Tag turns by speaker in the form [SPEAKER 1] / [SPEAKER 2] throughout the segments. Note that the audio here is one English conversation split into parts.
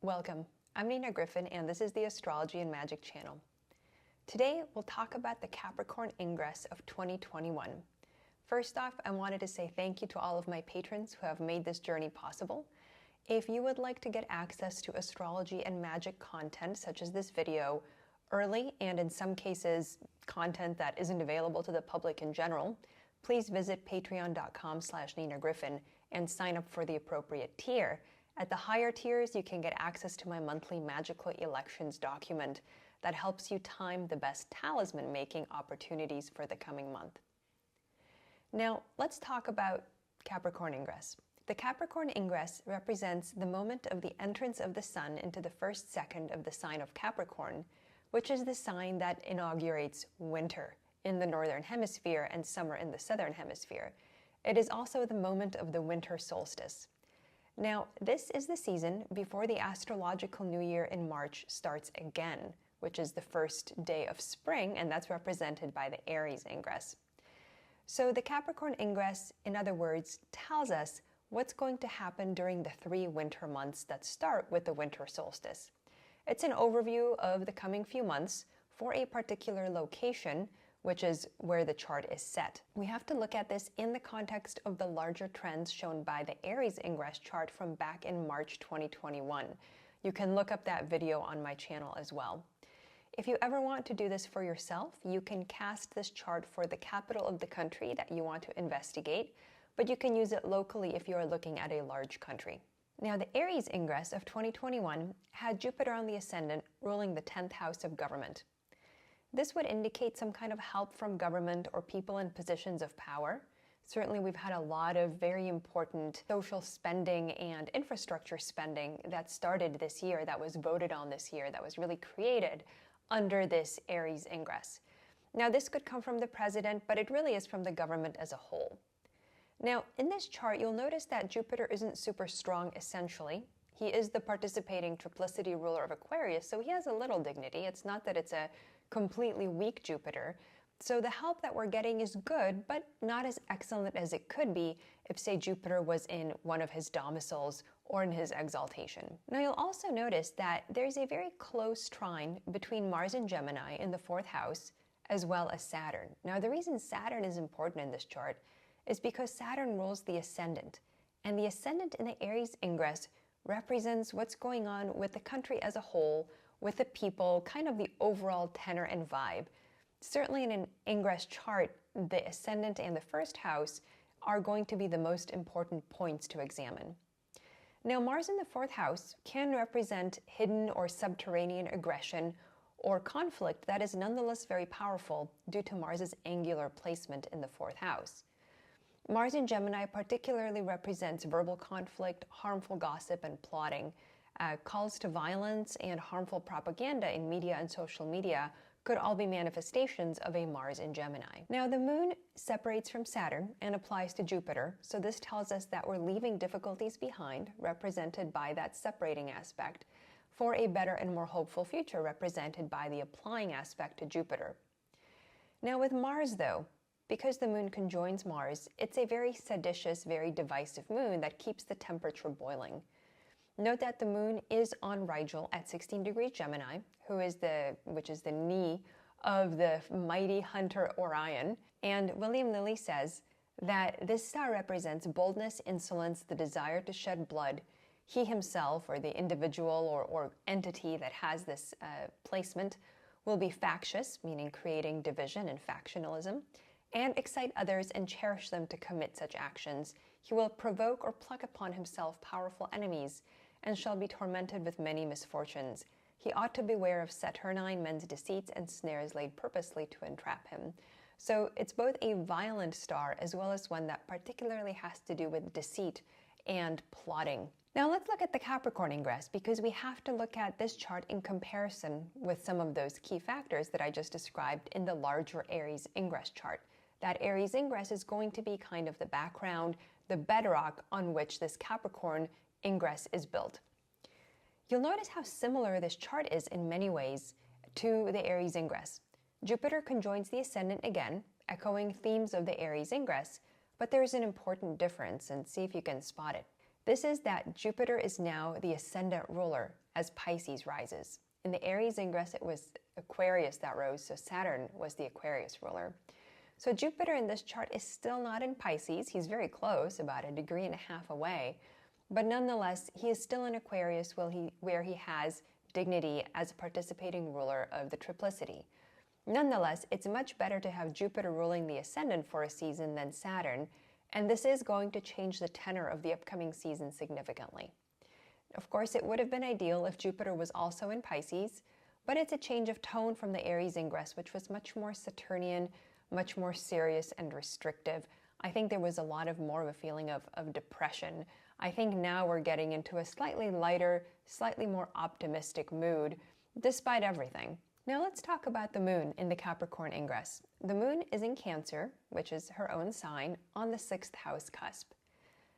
[SPEAKER 1] Welcome. I'm Nina Griffin, and this is the Astrology and Magic channel. Today, we'll talk about the Capricorn Ingress of 2021. First off, I wanted to say thank you to all of my patrons who have made this journey possible. If you would like to get access to astrology and magic content, such as this video, early, and in some cases, content that isn't available to the public in general, please visit patreon.com/Nina Griffin and sign up for the appropriate tier. At the higher tiers, you can get access to my monthly magical elections document that helps you time the best talisman making opportunities for the coming month. Now, let's talk about Capricorn Ingress. The Capricorn Ingress represents the moment of the entrance of the sun into the first second of the sign of Capricorn, which is the sign that inaugurates winter in the northern hemisphere and summer in the southern hemisphere. It is also the moment of the winter solstice. Now, this is the season before the astrological new year in March starts again, which is the first day of spring, and that's represented by the Aries Ingress. So the Capricorn Ingress, in other words, tells us what's going to happen during the 3 winter months that start with the winter solstice. It's an overview of the coming few months for a particular location, which is where the chart is set. We have to look at this in the context of the larger trends shown by the Aries Ingress chart from back in March 2021. You can look up that video on my channel as well. If you ever want to do this for yourself, you can cast this chart for the capital of the country that you want to investigate, but you can use it locally if you are looking at a large country. Now, the Aries Ingress of 2021 had Jupiter on the ascendant ruling the 10th house of government. This would indicate some kind of help from government or people in positions of power. Certainly, we've had a lot of very important social spending and infrastructure spending that started this year, that was voted on this year, that was really created under this Aries Ingress. Now, this could come from the president, but it really is from the government as a whole. Now, in this chart, you'll notice that Jupiter isn't super strong essentially. He is the participating triplicity ruler of Aquarius, so he has a little dignity. It's not that it's a completely weak Jupiter. So the help that we're getting is good, but not as excellent as it could be if, say, Jupiter was in one of his domiciles or in his exaltation. Now, you'll also notice that there's a very close trine between Mars and Gemini in the 4th house, as well as Saturn. Now, the reason Saturn is important in this chart is because Saturn rules the ascendant, and the ascendant in the Aries Ingress represents what's going on with the country as a whole, with the people, kind of the overall tenor and vibe. Certainly in an Ingress chart, the ascendant and the 1st house are going to be the most important points to examine. Now, Mars in the 4th house can represent hidden or subterranean aggression or conflict that is nonetheless very powerful due to Mars's angular placement in the 4th house. Mars in Gemini particularly represents verbal conflict, harmful gossip, and plotting. Calls to violence and harmful propaganda in media and social media could all be manifestations of a Mars in Gemini. Now, the moon separates from Saturn and applies to Jupiter, so this tells us that we're leaving difficulties behind, represented by that separating aspect, for a better and more hopeful future, represented by the applying aspect to Jupiter. Now, with Mars, though, because the moon conjoins Mars, it's a very seditious, very divisive moon that keeps the temperature boiling. Note that the moon is on Rigel at 16 degrees Gemini, which is the knee of the mighty hunter Orion. And William Lilly says that this star represents boldness, insolence, the desire to shed blood. He himself, or the individual or entity that has this placement, will be factious, meaning creating division and factionalism, and excite others and cherish them to commit such actions. He will provoke or pluck upon himself powerful enemies, and shall be tormented with many misfortunes. He ought to beware of saturnine men's deceits and snares laid purposely to entrap him. So it's both a violent star as well as one that particularly has to do with deceit and plotting. Now let's look at the Capricorn Ingress, because we have to look at this chart in comparison with some of those key factors that I just described in the larger Aries Ingress chart. That Aries Ingress is going to be kind of the background, the bedrock on which this Capricorn Ingress is built. You'll notice how similar this chart is in many ways to the Aries Ingress. Jupiter conjoins the ascendant again, echoing themes of the Aries Ingress, but there's an important difference, and see if you can spot it. This is that Jupiter is now the ascendant ruler as Pisces rises. In the Aries ingress, it was Aquarius that rose, so Saturn was the Aquarius ruler. So Jupiter in this chart is still not in Pisces. He's very close, about 1.5 degrees away. But nonetheless, he is still in Aquarius where he has dignity as a participating ruler of the triplicity. Nonetheless, it's much better to have Jupiter ruling the ascendant for a season than Saturn, and this is going to change the tenor of the upcoming season significantly. Of course, it would have been ideal if Jupiter was also in Pisces, but it's a change of tone from the Aries ingress, which was much more Saturnian, much more serious and restrictive. I think there was a lot more of a feeling of depression. I think now we're getting into a slightly lighter, slightly more optimistic mood, despite everything. Now let's talk about the moon in the Capricorn ingress. The moon is in Cancer, which is her own sign, on the 6th house cusp.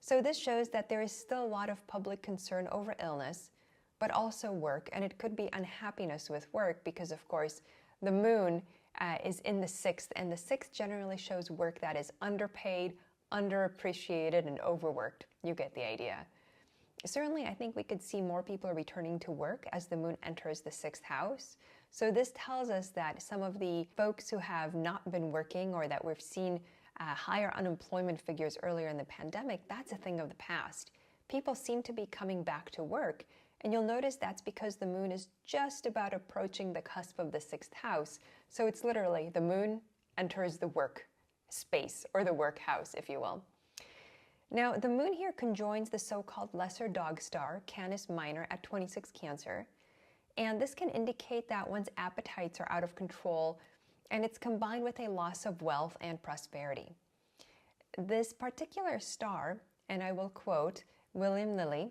[SPEAKER 1] So this shows that there is still a lot of public concern over illness, but also work, and it could be unhappiness with work because, of course, the moon is in the 6th, and the 6th generally shows work that is underpaid, underappreciated, and overworked. You get the idea. Certainly, I think we could see more people returning to work as the moon enters the 6th house. So this tells us that some of the folks who have not been working or that we've seen higher unemployment figures earlier in the pandemic, that's a thing of the past. People seem to be coming back to work, and you'll notice that's because the moon is just about approaching the cusp of the 6th house. So it's literally the moon enters the work space, or the work house, if you will. Now, the moon here conjoins the so-called lesser dog star, Canis Minor, at 26 Cancer, and this can indicate that one's appetites are out of control, and it's combined with a loss of wealth and prosperity. This particular star, and I will quote William Lilly,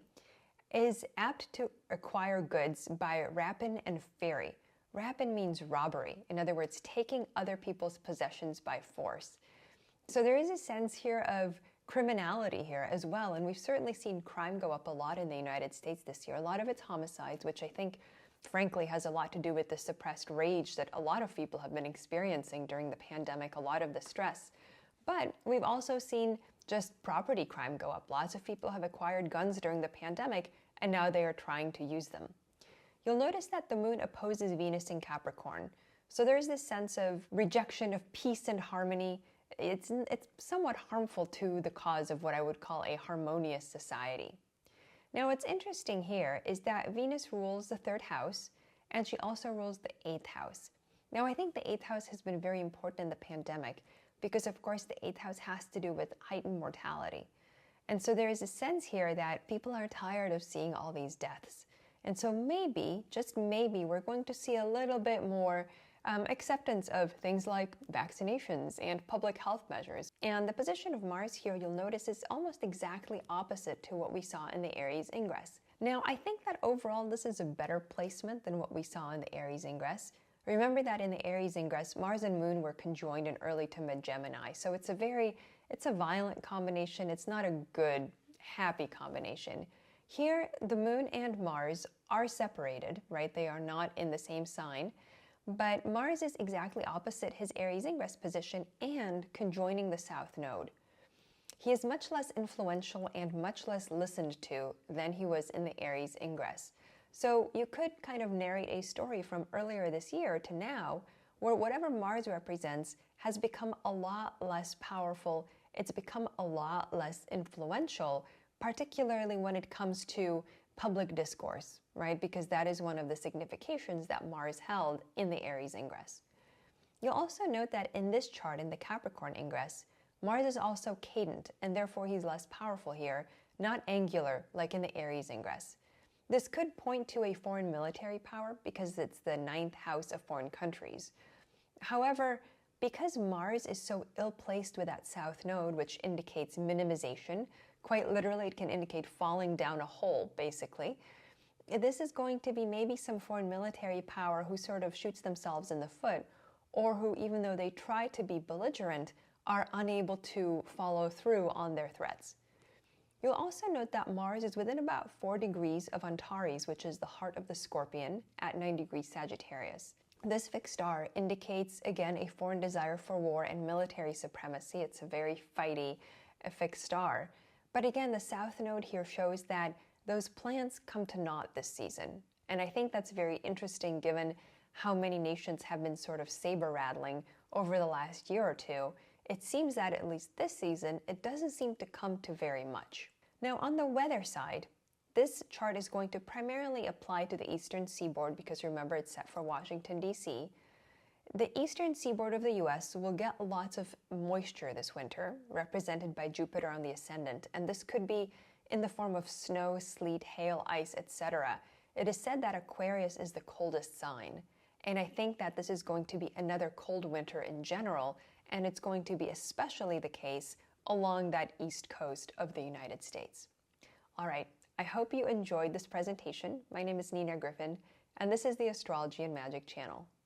[SPEAKER 1] is apt to acquire goods by rapine and fury. Rapine means robbery, in other words, taking other people's possessions by force. So there is a sense here of criminality here as well, and we've certainly seen crime go up a lot in the United States this year. A lot of it's homicides, which I think frankly has a lot to do with the suppressed rage that a lot of people have been experiencing during the pandemic, a lot of the stress. But we've also seen just property crime go up. Lots of people have acquired guns during the pandemic, and now they are trying to use them. You'll notice that the moon opposes Venus in Capricorn. So there's this sense of rejection of peace and harmony. It's somewhat harmful to the cause of what I would call a harmonious society. Now, what's interesting here is that Venus rules the 3rd house, and she also rules the 8th house. Now, I think the 8th house has been very important in the pandemic because, of course, the 8th house has to do with heightened mortality. And so there is a sense here that people are tired of seeing all these deaths. And so maybe, just maybe, we're going to see a little bit more acceptance of things like vaccinations and public health measures. And the position of Mars here, you'll notice, is almost exactly opposite to what we saw in the Aries ingress. Now, I think that overall this is a better placement than what we saw in the Aries ingress. Remember that in the Aries ingress, Mars and Moon were conjoined in early to mid-Gemini. So it's a violent combination. It's not a good, happy combination. Here, the Moon and Mars are separated, right? They are not in the same sign. But Mars is exactly opposite his Aries ingress position and conjoining the South Node. He is much less influential and much less listened to than he was in the Aries ingress. So you could kind of narrate a story from earlier this year to now where whatever Mars represents has become a lot less powerful. It's become a lot less influential, particularly when it comes to public discourse, right? Because that is one of the significations that Mars held in the Aries ingress. You'll also note that in this chart, in the Capricorn ingress, Mars is also cadent, and therefore he's less powerful here, not angular like in the Aries ingress. This could point to a foreign military power because it's the 9th house of foreign countries. However, because Mars is so ill-placed with that South Node, which indicates minimization, quite literally it can indicate falling down a hole, basically, this is going to be maybe some foreign military power who sort of shoots themselves in the foot, or who, even though they try to be belligerent, are unable to follow through on their threats. You'll also note that Mars is within about 4 degrees of Antares, which is the heart of the Scorpion, at 9 degrees Sagittarius. This fixed star indicates, again, a foreign desire for war and military supremacy. It's a very fighty fixed star. But again, the South Node here shows that those plans come to naught this season. And I think that's very interesting given how many nations have been sort of saber-rattling over the last year or two. It seems that at least this season, it doesn't seem to come to very much. Now, on the weather side, this chart is going to primarily apply to the eastern seaboard because remember it's set for Washington, D.C. The eastern seaboard of the U.S. will get lots of moisture this winter, represented by Jupiter on the ascendant, and this could be in the form of snow, sleet, hail, ice, etc. It is said that Aquarius is the coldest sign, and I think that this is going to be another cold winter in general, and it's going to be especially the case along that east coast of the United States. All right, I hope you enjoyed this presentation. My name is Nina Griffin, and this is the Astrology and Magic channel.